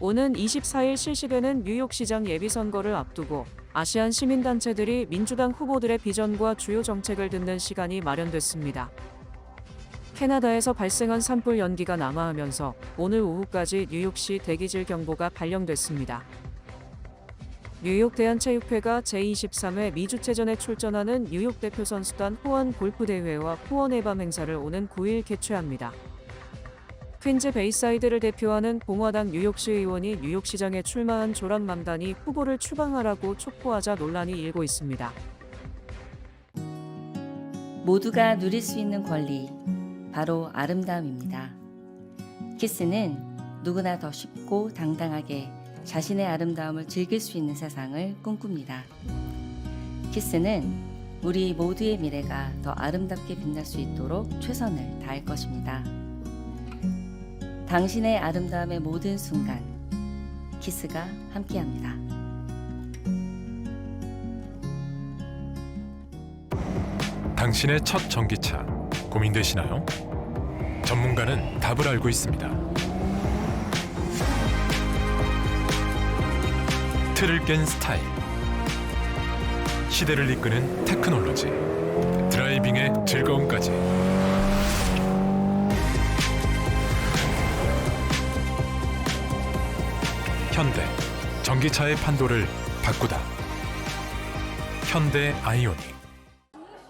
오는 24일 실시되는 뉴욕시장 예비선거를 앞두고 아시안 시민단체들이 민주당 후보들의 비전과 주요 정책을 듣는 시간이 마련됐습니다. 캐나다에서 발생한 산불 연기가 남하하면서 오늘 오후까지 뉴욕시 대기질 경보가 발령됐습니다. 뉴욕 대한체육회가 제23회 미주체전에 출전하는 뉴욕 대표 선수단 호원 골프대회와 호원의 밤 행사를 오는 9일 개최합니다. 퀸즈 베이사이드를 대표하는 공화당 뉴욕시 의원이 뉴욕시장에 출마한 조람 맘단이 후보를 추방하라고 촉구하자 논란이 일고 있습니다. 모두가 누릴 수 있는 권리, 바로 아름다움입니다. 키스는 누구나 더 쉽고 당당하게 자신의 아름다움을 즐길 수 있는 세상을 꿈꿉니다. 키스는 우리 모두의 미래가 더 아름답게 빛날 수 있도록 최선을 다할 것입니다. 당신의 아름다움의 모든 순간, 키스가 함께합니다. 당신의 첫 전기차 고민되시나요? 전문가는 답을 알고 있습니다. 틀을 깬 스타일, 시대를 이끄는 테크놀로지, 드라이빙의 즐거움까지. 현대, 전기차의 판도를 바꾸다. 현대 아이오닉.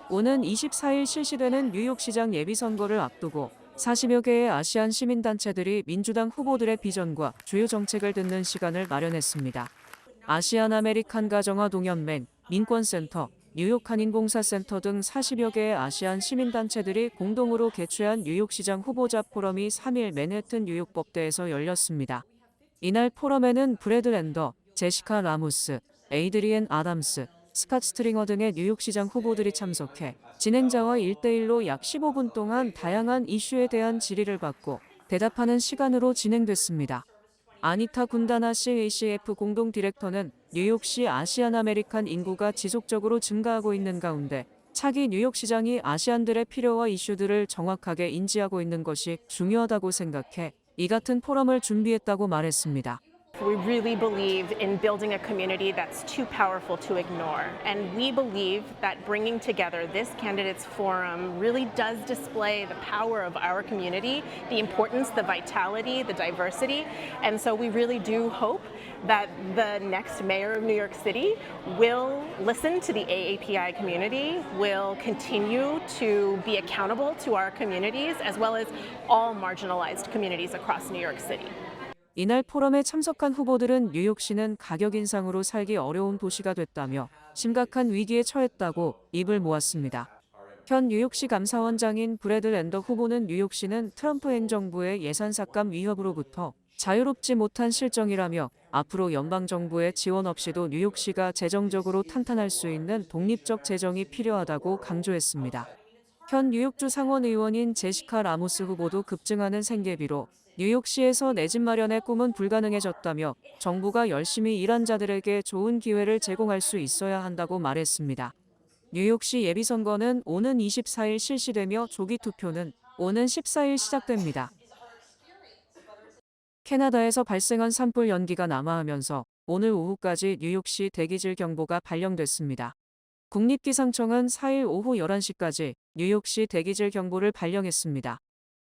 오는 24일 실시되는 뉴욕시장 예비선거를 앞두고 40여 개의 아시안 시민단체들이 민주당 후보들의 비전과 주요 정책을 듣는 시간을 마련했습니다. 아시안 아메리칸 가정화 동연맹, 민권센터, 뉴욕 한인봉사센터 등 40여 개의 아시안 시민단체들이 공동으로 개최한 뉴욕시장 후보자 포럼이 3일 맨해튼 뉴욕법대에서 열렸습니다. 이날 포럼에는 브래드 랜더, 제시카 라모스, 에이드리엔 아담스, 스캇 스트링어 등의 뉴욕시장 후보들이 참석해 진행자와 1대1로 약 15분 동안 다양한 이슈에 대한 질의를 받고 대답하는 시간으로 진행됐습니다. 아니타 군다나 CACF 공동 디렉터는 뉴욕시 아시안 아메리칸 인구가 지속적으로 증가하고 있는 가운데 차기 뉴욕시장이 아시안들의 필요와 이슈들을 정확하게 인지하고 있는 것이 중요하다고 생각해 이 같은 포럼을 준비했다고 말했습니다. We really believe in building a community that's too powerful to ignore. And we believe that bringing together this candidates forum really does display the power of our community, the importance, the vitality, the diversity. And so we really do hope that the next mayor of New York City will listen to the AAPI community, will continue to be accountable to our communities, as well as all marginalized communities across New York City. 이날 포럼에 참석한 후보들은 뉴욕시는 가격 인상으로 살기 어려운 도시가 됐다며 심각한 위기에 처했다고 입을 모았습니다. 현 뉴욕시 감사원장인 브래드 랜더 후보는 뉴욕시는 트럼프 행정부의 예산 삭감 위협으로부터 자유롭지 못한 실정이라며 앞으로 연방정부의 지원 없이도 뉴욕시가 재정적으로 탄탄할 수 있는 독립적 재정이 필요하다고 강조했습니다. 현 뉴욕주 상원 의원인 제시카 라모스 후보도 급증하는 생계비로 뉴욕시에서 내 집 마련의 꿈은 불가능해졌다며 정부가 열심히 일한 자들에게 좋은 기회를 제공할 수 있어야 한다고 말했습니다. 뉴욕시 예비선거는 오는 24일 실시되며 조기 투표는 오는 14일 시작됩니다. 캐나다에서 발생한 산불 연기가 남하하면서 오늘 오후까지 뉴욕시 대기질 경보가 발령됐습니다. 국립기상청은 4일 오후 11시까지 뉴욕시 대기질 경보를 발령했습니다.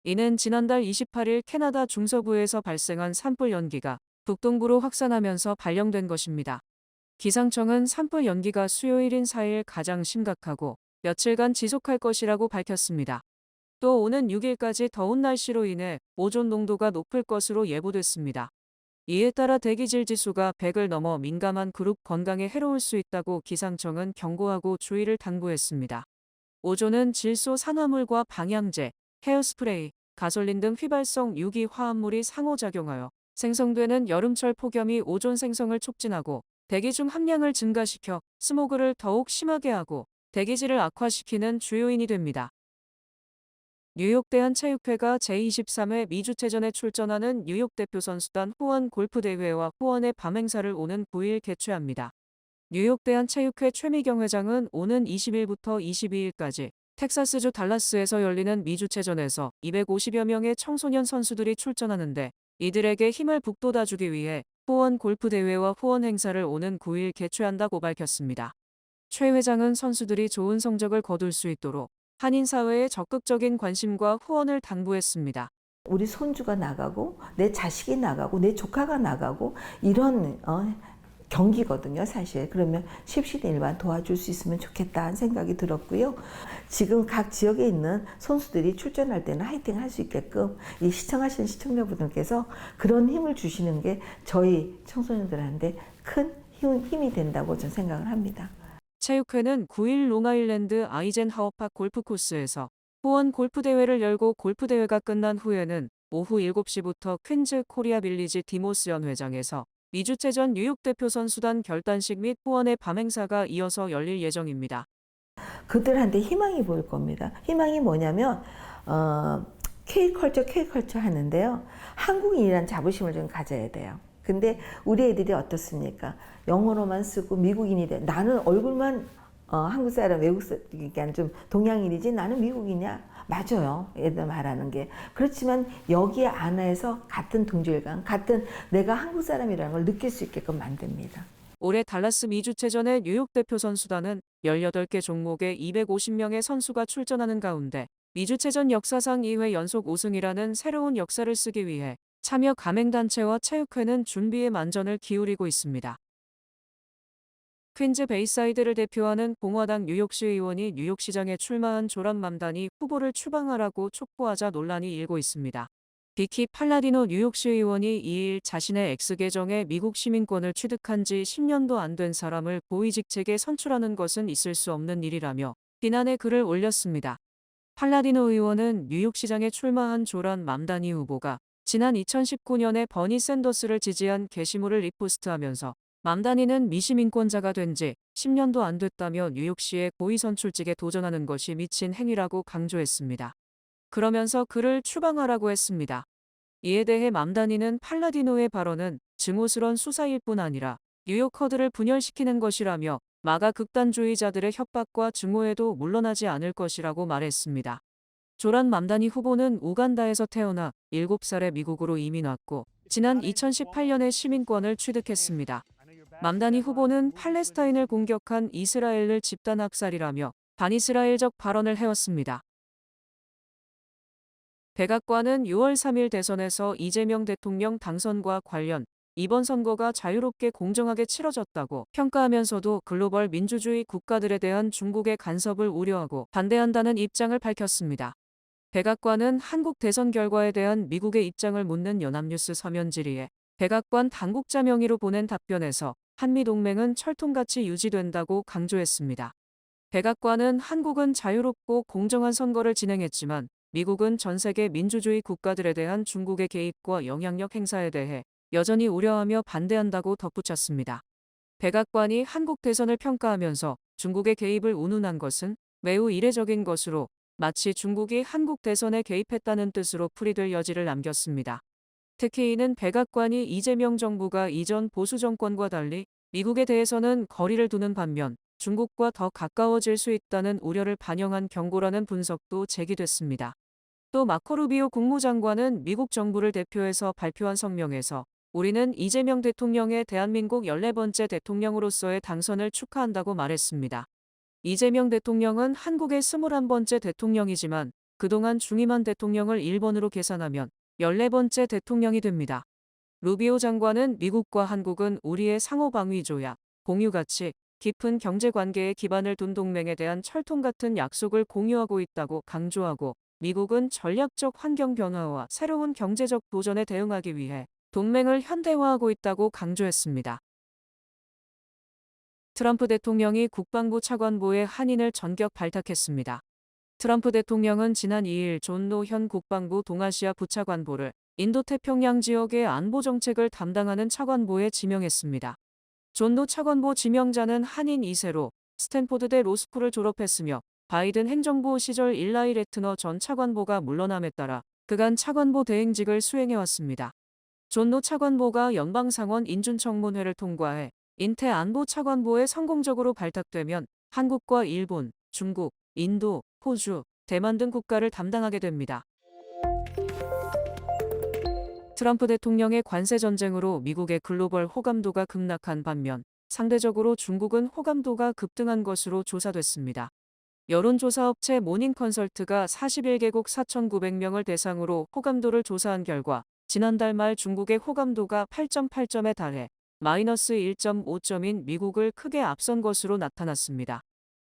이는 지난달 28일 캐나다 중서부에서 발생한 산불 연기가 북동부로 확산하면서 발령된 것입니다. 기상청은 산불 연기가 수요일인 4일 가장 심각하고 며칠간 지속할 것이라고 밝혔습니다. 또 오는 6일까지 더운 날씨로 인해 오존 농도가 높을 것으로 예보됐습니다. 이에 따라 대기질 지수가 100을 넘어 민감한 그룹 건강에 해로울 수 있다고 기상청은 경고하고 주의를 당부했습니다. 오존은 질소 산화물과 방향제, 헤어스프레이, 가솔린 등 휘발성 유기 화합물이 상호작용하여 생성되는 여름철 폭염이 오존 생성을 촉진하고 대기 중 함량을 증가시켜 스모그를 더욱 심하게 하고 대기질을 악화시키는 주요인이 됩니다. 뉴욕 대한체육회가 제23회 미주체전에 출전하는 뉴욕 대표 선수단 호원 골프대회와 호원의 밤 행사를 오는 9일 개최합니다. 뉴욕 대한체육회 최미경 회장은 오는 20일부터 22일까지 텍사스주 달라스에서 열리는 미주체전에서 250여 명의 청소년 선수들이 출전하는데 이들에게 힘을 북돋아주기 위해 후원 골프대회와 후원 행사를 오는 9일 개최한다고 밝혔습니다. 최 회장은 선수들이 좋은 성적을 거둘 수 있도록 한인 사회에 적극적인 관심과 후원을 당부했습니다. 우리 손주가 나가고 내 자식이 나가고 내 조카가 나가고 이런 경기거든요, 사실. 그러면 십시일반 도와줄 수 있으면 좋겠다는 생각이 들었고요. 지금 각 지역에 있는 선수들이 출전할 때는 화이팅 할 수 있게끔 이 시청하시는 시청자분들께서 그런 힘을 주시는 게 저희 청소년들한테 큰 힘이 된다고 저는 생각을 합니다. 체육회는 9일 롱아일랜드 아이젠하워팍 골프코스에서 후원 골프대회를 열고 골프대회가 끝난 후에는 오후 7시부터 퀸즈 코리아 빌리지 디모스연 회장에서 2주째전 뉴욕 대표 선수단 결단식 및 후원의 밤행사가 이어서 열릴 예정입니다. 그들한테 희망이 보일 겁니다. 희망이 뭐냐면 K컬처 하는데요. 한국인이란 자부심을 좀 가져야 돼요. 근데 우리 애들이 어떻습니까? 영어로만 쓰고 미국인이 돼. 나는 얼굴만 한국 사람, 외국 사람, 그러니까 좀 동양인이지 나는 미국이냐? 맞아요. 애들 말하는 게. 그렇지만 여기에 안에서 같은 동질감, 같은 내가 한국 사람이라는 걸 느낄 수 있게끔 만듭니다. 올해 달라스 미주체전의 뉴욕 대표 선수단은 18개 종목에 250명의 선수가 출전하는 가운데 미주체전 역사상 2회 연속 우승이라는 새로운 역사를 쓰기 위해 참여 가맹단체와 체육회는 준비에 만전을 기울이고 있습니다. 퀸즈 베이사이드를 대표하는 공화당 뉴욕시 의원이 뉴욕시장에 출마한 조란 맘다니 후보를 추방하라고 촉구하자 논란이 일고 있습니다. 비키 팔라디노 뉴욕시 의원이 2일 자신의 X계정에 미국 시민권을 취득한 지 10년도 안 된 사람을 고위직책에 선출하는 것은 있을 수 없는 일이라며 비난의 글을 올렸습니다. 팔라디노 의원은 뉴욕시장에 출마한 조란 맘다니 후보가 지난 2019년에 버니 샌더스를 지지한 게시물을 리포스트하면서 맘다니는 미시민권자가 된 지 10년도 안 됐다며 뉴욕시의 고위 선출직에 도전하는 것이 미친 행위라고 강조했습니다. 그러면서 그를 추방하라고 했습니다. 이에 대해 맘다니는 팔라디노의 발언은 증오스런 수사일 뿐 아니라 뉴욕 허드를 분열시키는 것이라며 마가 극단주의자들의 협박과 증오에도 물러나지 않을 것이라고 말했습니다. 조란 맘다니 후보는 우간다에서 태어나 7살에 미국으로 이민 왔고 지난 2018년에 시민권을 취득했습니다. 맘다니 후보는 팔레스타인을 공격한 이스라엘을 집단 학살이라며 반이스라엘적 발언을 해왔습니다. 백악관은 6월 3일 대선에서 이재명 대통령 당선과 관련 이번 선거가 자유롭게 공정하게 치러졌다고 평가하면서도 글로벌 민주주의 국가들에 대한 중국의 간섭을 우려하고 반대한다는 입장을 밝혔습니다. 백악관은 한국 대선 결과에 대한 미국의 입장을 묻는 연합뉴스 서면 질의에 백악관 당국자 명의로 보낸 답변에서 한미동맹은 철통같이 유지된다고 강조했습니다. 백악관은 한국은 자유롭고 공정한 선거를 진행했지만 미국은 전 세계 민주주의 국가들에 대한 중국의 개입과 영향력 행사에 대해 여전히 우려하며 반대한다고 덧붙였습니다. 백악관이 한국 대선을 평가하면서 중국의 개입을 운운한 것은 매우 이례적인 것으로 마치 중국이 한국 대선에 개입했다는 뜻으로 풀이될 여지를 남겼습니다. 특히 이는 백악관이 이재명 정부가 이전 보수 정권과 달리 미국에 대해서는 거리를 두는 반면 중국과 더 가까워질 수 있다는 우려를 반영한 경고라는 분석도 제기됐습니다. 또 마코 루비오 국무장관은 미국 정부를 대표해서 발표한 성명에서 우리는 이재명 대통령의 대한민국 14번째 대통령으로서의 당선을 축하한다고 말했습니다. 이재명 대통령은 한국의 21번째 대통령이지만 그동안 중임한 대통령을 1번으로 계산하면 14번째 대통령이 됩니다. 루비오 장관은 미국과 한국은 우리의 상호방위 조약, 공유가치, 깊은 경제관계에 기반을 둔 동맹에 대한 철통 같은 약속을 공유하고 있다고 강조하고 미국은 전략적 환경 변화와 새로운 경제적 도전에 대응하기 위해 동맹을 현대화하고 있다고 강조했습니다. 트럼프 대통령이 국방부 차관보에 한인을 전격 발탁했습니다. 트럼프 대통령은 지난 2일 존 노 현 국방부 동아시아 부차관보를 인도태평양 지역의 안보 정책을 담당하는 차관보에 지명했습니다. 존 노 차관보 지명자는 한인 2세로 스탠포드대 로스쿨을 졸업했으며 바이든 행정부 시절 일라이 레트너 전 차관보가 물러남에 따라 그간 차관보 대행직을 수행해왔습니다. 존 노 차관보가 연방상원 인준청문회를 통과해 인태 안보 차관보에 성공적으로 발탁되면 한국과 일본, 중국, 인도, 호주, 대만 등 국가를 담당하게 됩니다. 트럼프 대통령의 관세 전쟁으로 미국의 글로벌 호감도가 급락한 반면 상대적으로 중국은 호감도가 급등한 것으로 조사됐습니다. 여론조사 업체 모닝컨설트가 41개국 4,900명을 대상으로 호감도를 조사한 결과 지난달 말 중국의 호감도가 8.8점에 달해 마이너스 1.5점인 미국을 크게 앞선 것으로 나타났습니다.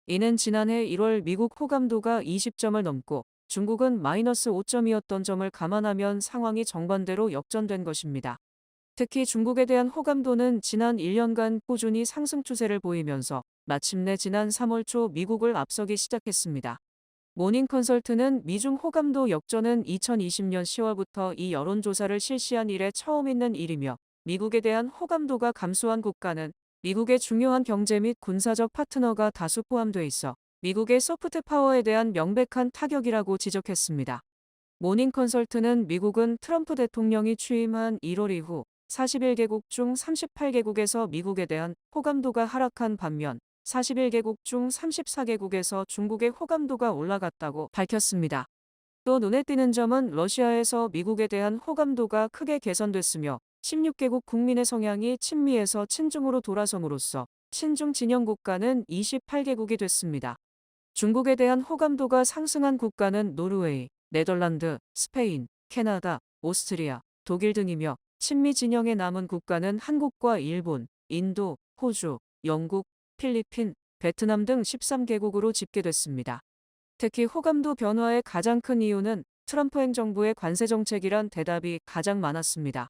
이는 지난해 1월 미국 호감도가 20점을 넘고 중국은 마이너스 5점이었던 점을 감안하면 상황이 정반대로 역전된 것입니다. 특히 중국에 대한 호감도는 지난 1년간 꾸준히 상승 추세를 보이면서 마침내 지난 3월 초 미국을 앞서기 시작했습니다. 모닝컨설트는 미중 호감도 역전은 2020년 10월부터 이 여론조사를 실시한 이래 처음 있는 일이며 미국에 대한 호감도가 감소한 국가는 미국의 중요한 경제 및 군사적 파트너가 다수 포함돼 있어 미국의 소프트 파워에 대한 명백한 타격이라고 지적했습니다. 모닝컨설트는 미국은 트럼프 대통령이 취임한 1월 이후 41개국 중 38개국에서 미국에 대한 호감도가 하락한 반면 41개국 중 34개국에서 중국의 호감도가 올라갔다고 밝혔습니다. 또 눈에 띄는 점은 러시아에서 미국에 대한 호감도가 크게 개선됐으며 16개국 국민의 성향이 친미에서 친중으로 돌아섬으로써 친중 진영 국가는 28개국이 됐습니다. 중국에 대한 호감도가 상승한 국가는 노르웨이, 네덜란드, 스페인, 캐나다, 오스트리아, 독일 등이며 친미 진영에 남은 국가는 한국과 일본, 인도, 호주, 영국, 필리핀, 베트남 등 13개국으로 집계됐습니다. 특히 호감도 변화의 가장 큰 이유는 트럼프 행정부의 관세 정책이란 대답이 가장 많았습니다.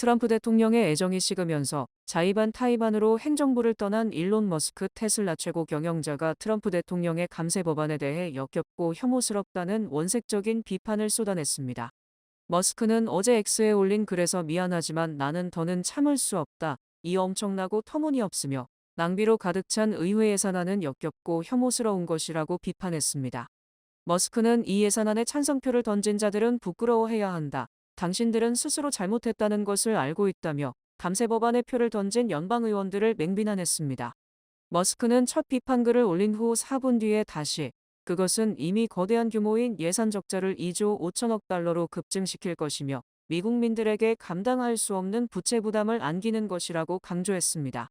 트럼프 대통령의 애정이 식으면서 자의반 타의반으로 행정부를 떠난 일론 머스크 테슬라 최고 경영자가 트럼프 대통령의 감세 법안에 대해 역겹고 혐오스럽다는 원색적인 비판을 쏟아냈습니다. 머스크는 어제 X에 올린 글에서 미안하지만 나는 더는 참을 수 없다. 이 엄청나고 터무니없으며 낭비로 가득 찬 의회 예산안은 역겹고 혐오스러운 것이라고 비판했습니다. 머스크는 이 예산안에 찬성표를 던진 자들은 부끄러워해야 한다. 당신들은 스스로 잘못했다는 것을 알고 있다며 감세 법안에 표를 던진 연방 의원들을 맹비난했습니다. 머스크는 첫 비판글을 올린 후 4분 뒤에 다시 그것은 이미 거대한 규모인 예산 적자를 2조 5천억 달러로 급증시킬 것이며 미국민들에게 감당할 수 없는 부채 부담을 안기는 것이라고 강조했습니다.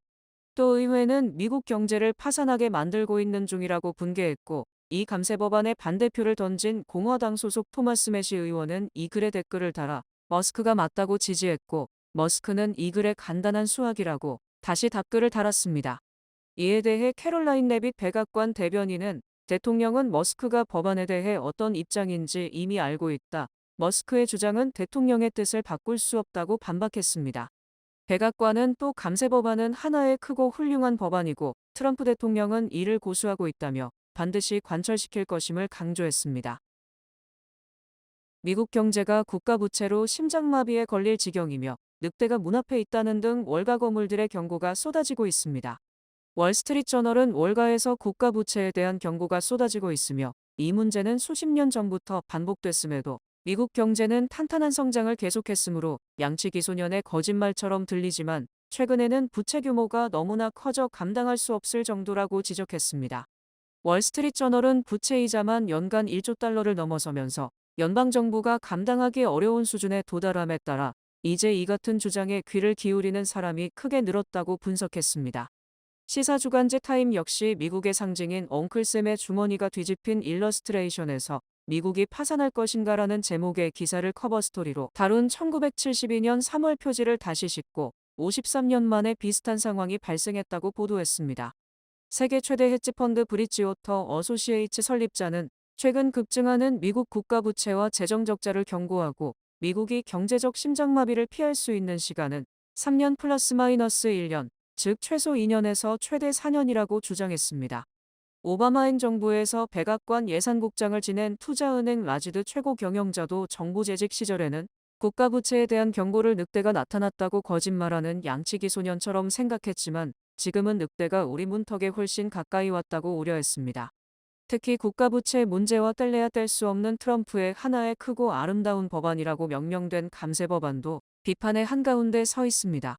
또 의회는 미국 경제를 파산하게 만들고 있는 중이라고 분개했고 이 감세 법안에 반대표를 던진 공화당 소속 토마스 매시 의원은 이 글에 댓글을 달아 머스크가 맞다고 지지했고 머스크는 이 글의 간단한 수학이라고 다시 답글을 달았습니다. 이에 대해 캐롤라인 레빗 백악관 대변인은 대통령은 머스크가 법안에 대해 어떤 입장인지 이미 알고 있다. 머스크의 주장은 대통령의 뜻을 바꿀 수 없다고 반박했습니다. 백악관은 또 감세 법안은 하나의 크고 훌륭한 법안이고 트럼프 대통령은 이를 고수하고 있다며 반드시 관철시킬 것임을 강조했습니다. 미국 경제가 국가 부채로 심장마비에 걸릴 지경이며 늑대가 문 앞에 있다는 등 월가 거물들의 경고가 쏟아지고 있습니다. 월스트리트저널은 월가에서 국가 부채에 대한 경고가 쏟아지고 있으며 이 문제는 수십 년 전부터 반복됐음에도 미국 경제는 탄탄한 성장을 계속했으므로 양치기소년의 거짓말처럼 들리지만 최근에는 부채 규모가 너무나 커져 감당할 수 없을 정도라고 지적했습니다. 월스트리트저널은 부채이자만 연간 1조 달러를 넘어서면서 연방정부가 감당하기 어려운 수준에 도달함에 따라 이제 이 같은 주장에 귀를 기울이는 사람이 크게 늘었다고 분석했습니다. 시사주간지 타임 역시 미국의 상징인 엉클샘의 주머니가 뒤집힌 일러스트레이션에서 미국이 파산할 것인가라는 제목의 기사를 커버 스토리로 다룬 1972년 3월 표지를 다시 싣고 53년 만에 비슷한 상황이 발생했다고 보도했습니다. 세계 최대 헤지펀드 브릿지워터 어소시에이츠 설립자는 최근 급증하는 미국 국가 부채와 재정 적자를 경고하고 미국이 경제적 심장마비를 피할 수 있는 시간은 3년 플러스 마이너스 1년, 즉 최소 2년에서 최대 4년이라고 주장했습니다. 오바마 행정부에서 백악관 예산국장을 지낸 투자은행 라지드 최고 경영자도 정부 재직 시절에는 국가 부채에 대한 경고를 늑대가 나타났다고 거짓말하는 양치기 소년처럼 생각했지만 지금은 늑대가 우리 문턱에 훨씬 가까이 왔다고 우려했습니다. 특히 국가 부채 문제와 뗄래야 뗄 수 없는 트럼프의 하나의 크고 아름다운 법안이라고 명명된 감세 법안도 비판의 한가운데 서 있습니다.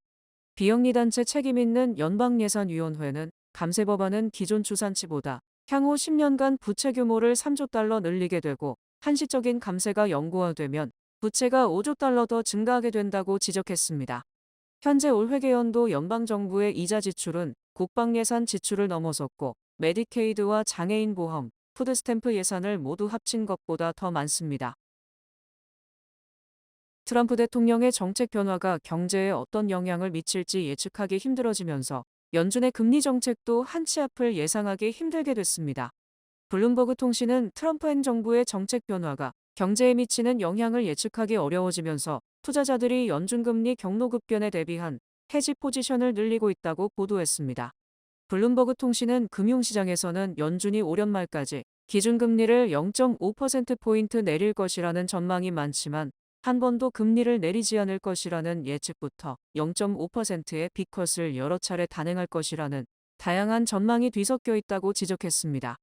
비영리단체 책임있는 연방예산위원회는 감세 법안은 기존 추산치보다 향후 10년간 부채 규모를 3조 달러 늘리게 되고 한시적인 감세가 영구화되면 부채가 5조 달러 더 증가하게 된다고 지적했습니다. 현재 올 회계연도 연방정부의 이자 지출은 국방 예산 지출을 넘어섰고 메디케이드와 장애인 보험, 푸드스탬프 예산을 모두 합친 것보다 더 많습니다. 트럼프 대통령의 정책 변화가 경제에 어떤 영향을 미칠지 예측하기 힘들어지면서 연준의 금리 정책도 한 치 앞을 예상하기 힘들게 됐습니다. 블룸버그 통신은 트럼프 행정부의 정책 변화가 경제에 미치는 영향을 예측하기 어려워지면서 투자자들이 연준 금리 경로 급변에 대비한 해지 포지션을 늘리고 있다고 보도했습니다. 블룸버그 통신은 금융시장에서는 연준이 올연 말까지 기준금리를 0.5%포인트 내릴 것이라는 전망이 많지만 한 번도 금리를 내리지 않을 것이라는 예측부터 0.5%의 빅컷을 여러 차례 단행할 것이라는 다양한 전망이 뒤섞여 있다고 지적했습니다.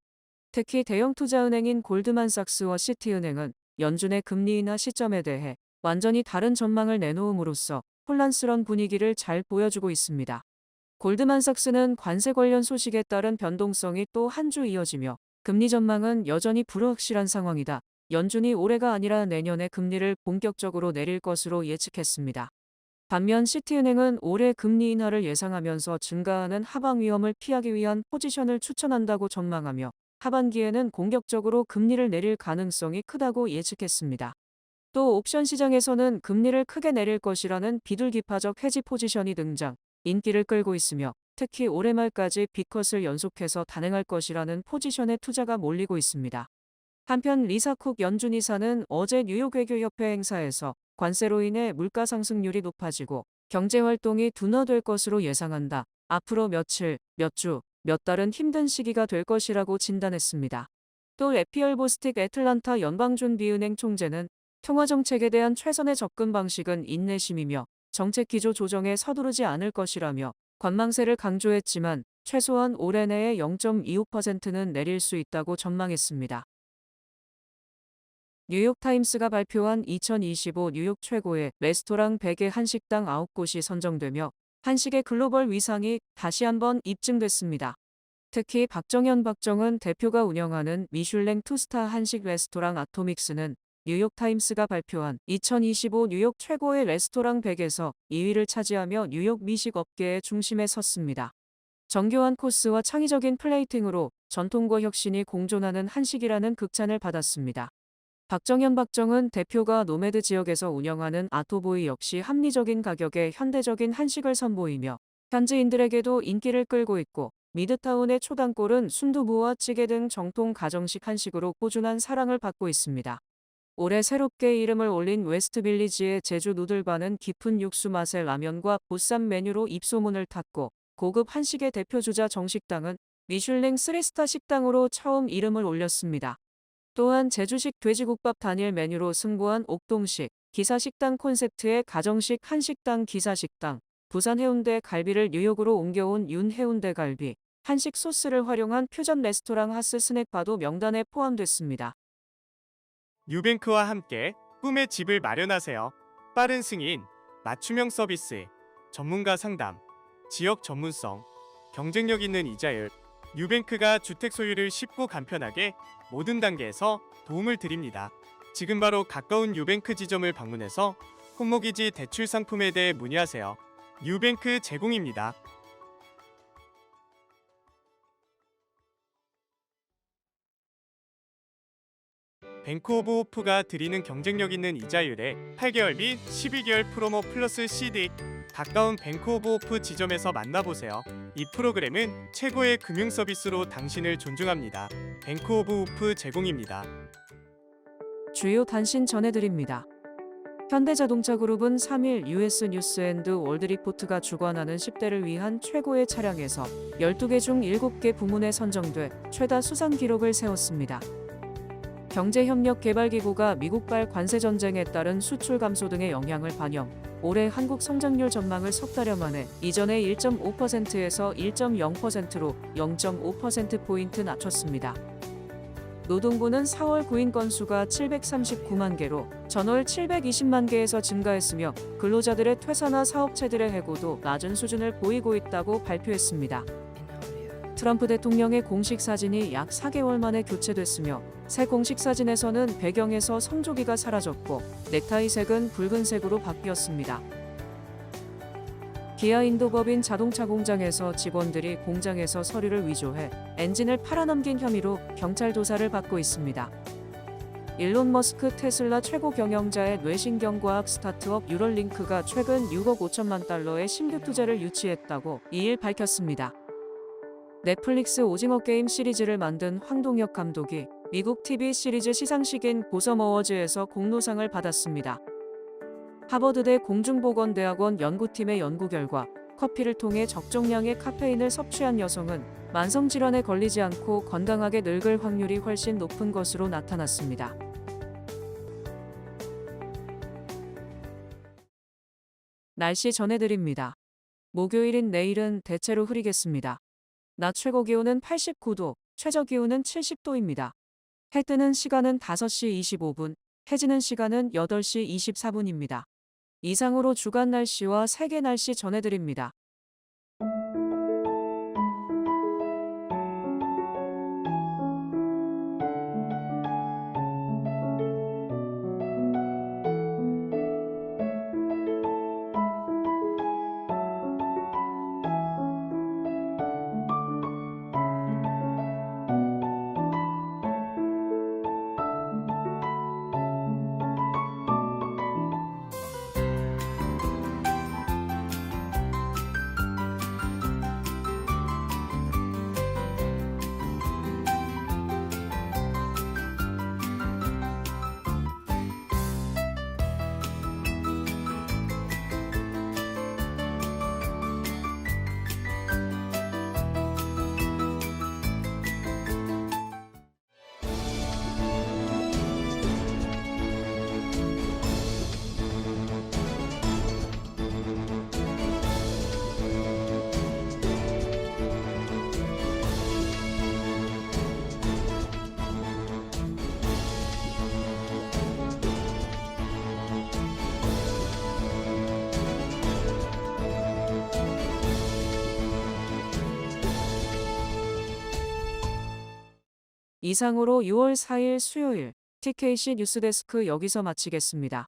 특히 대형 투자은행인 골드만삭스와 시티은행은 연준의 금리 인하 시점에 대해 완전히 다른 전망을 내놓음으로써 혼란스러운 분위기를 잘 보여주고 있습니다. 골드만삭스는 관세 관련 소식에 따른 변동성이 또 한 주 이어지며 금리 전망은 여전히 불확실한 상황이다. 연준이 올해가 아니라 내년에 금리를 본격적으로 내릴 것으로 예측했습니다. 반면 시티은행은 올해 금리 인하를 예상하면서 증가하는 하방 위험을 피하기 위한 포지션을 추천한다고 전망하며 하반기에는 공격적으로 금리를 내릴 가능성이 크다고 예측했습니다. 또 옵션 시장에서는 금리를 크게 내릴 것이라는 비둘기파적 해지 포지션이 등장, 인기를 끌고 있으며 특히 올해 말까지 빅컷을 연속해서 단행할 것이라는 포지션에 투자가 몰리고 있습니다. 한편 리사 쿡 연준 이사는 어제 뉴욕 외교협회 행사에서 관세로 인해 물가 상승률이 높아지고 경제활동이 둔화될 것으로 예상한다. 앞으로 며칠, 몇 주, 몇 달은 힘든 시기가 될 것이라고 진단했습니다. 또 에피얼 보스틱 애틀란타 연방준비은행 총재는 통화정책에 대한 최선의 접근 방식은 인내심이며 정책 기조 조정에 서두르지 않을 것이라며 관망세를 강조했지만 최소한 올해 내에 0.25%는 내릴 수 있다고 전망했습니다. 뉴욕타임스가 발표한 2025 뉴욕 최고의 레스토랑 100의 한식당 9곳이 선정되며 한식의 글로벌 위상이 다시 한번 입증됐습니다. 특히 박정현 대표가 운영하는 미슐랭 투스타 한식 레스토랑 아토믹스는 뉴욕타임스가 발표한 2025 뉴욕 최고의 레스토랑 100에서 2위를 차지하며 뉴욕 미식 업계의 중심에 섰습니다. 정교한 코스와 창의적인 플레이팅으로 전통과 혁신이 공존하는 한식이라는 극찬을 받았습니다. 박정은 대표가 노매드 지역에서 운영하는 아토보이 역시 합리적인 가격에 현대적인 한식을 선보이며 현지인들에게도 인기를 끌고 있고 미드타운의 초단골은 순두부와 찌개 등 정통 가정식 한식으로 꾸준한 사랑을 받고 있습니다. 올해 새롭게 이름을 올린 웨스트빌리지의 제주 누들바는 깊은 육수 맛의 라면과 보쌈 메뉴로 입소문을 탔고 고급 한식의 대표주자 정식당은 미슐랭 3스타 식당으로 처음 이름을 올렸습니다. 또한 제주식 돼지국밥 단일 메뉴로 승부한 옥동식, 기사식당 콘셉트의 가정식 한식당 기사식당, 부산 해운대 갈비를 뉴욕으로 옮겨온 윤 해운대 갈비, 한식 소스를 활용한 퓨전 레스토랑 하스 스낵바도 명단에 포함됐습니다. 뉴뱅크와 함께 꿈의 집을 마련하세요. 빠른 승인, 맞춤형 서비스, 전문가 상담, 지역 전문성, 경쟁력 있는 이자율. 뉴뱅크가 주택 소유를 쉽고 간편하게 모든 단계에서 도움을 드립니다. 지금 바로 가까운 뉴뱅크 지점을 방문해서 홈모기지 대출 상품에 대해 문의하세요. 뉴뱅크 제공입니다. 뱅크 오브 호프가 드리는 경쟁력 있는 이자율에 8개월 및 12개월 프로모 플러스 CD. 가까운 뱅크 오브 호프 지점에서 만나보세요. 이 프로그램은 최고의 금융 서비스로 당신을 존중합니다. 뱅크 오브 호프 제공입니다. 주요 단신 전해드립니다. 현대자동차그룹은 3일 US 뉴스앤드 월드리포트가 주관하는 10대를 위한 최고의 차량에서 12개 중 7개 부문에 선정돼 최다 수상 기록을 세웠습니다. 경제협력개발기구가 미국발 관세전쟁에 따른 수출 감소 등의 영향을 반영, 올해 한국 성장률 전망을 석 달여 만에 이전의 1.5%에서 1.0%로 0.5%포인트 낮췄습니다. 노동부는 4월 구인 건수가 739만 개로 전월 720만 개에서 증가했으며 근로자들의 퇴사나 사업체들의 해고도 낮은 수준을 보이고 있다고 발표했습니다. 트럼프 대통령의 공식 사진이 약 4개월 만에 교체됐으며 새 공식 사진에서는 배경에서 성조기가 사라졌고 넥타이 색은 붉은색으로 바뀌었습니다. 기아 인도법인 자동차 공장에서 직원들이 공장에서 서류를 위조해 엔진을 팔아넘긴 혐의로 경찰 조사를 받고 있습니다. 일론 머스크 테슬라 최고 경영자의 뇌신경과학 스타트업 뉴럴링크가 최근 6억 5천만 달러의 신규 투자를 유치했다고 2일 밝혔습니다. 넷플릭스 오징어 게임 시리즈를 만든 황동혁 감독이 미국 TV 시리즈 시상식인 고섬 어워즈에서 공로상을 받았습니다. 하버드대 공중보건대학원 연구팀의 연구 결과 커피를 통해 적정량의 카페인을 섭취한 여성은 만성질환에 걸리지 않고 건강하게 늙을 확률이 훨씬 높은 것으로 나타났습니다. 날씨 전해드립니다. 목요일인 내일은 대체로 흐리겠습니다. 낮 최고 기온은 89도, 최저 기온은 70도입니다. 해 뜨는 시간은 5시 25분, 해지는 시간은 8시 24분입니다. 이상으로 주간 날씨와 세계 날씨 전해드립니다. 이상으로 6월 4일 수요일 TKC 뉴스데스크 여기서 마치겠습니다.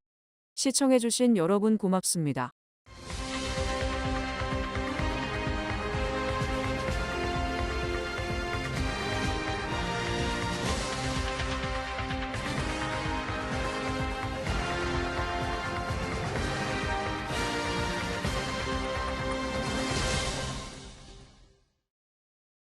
시청해주신 여러분 고맙습니다.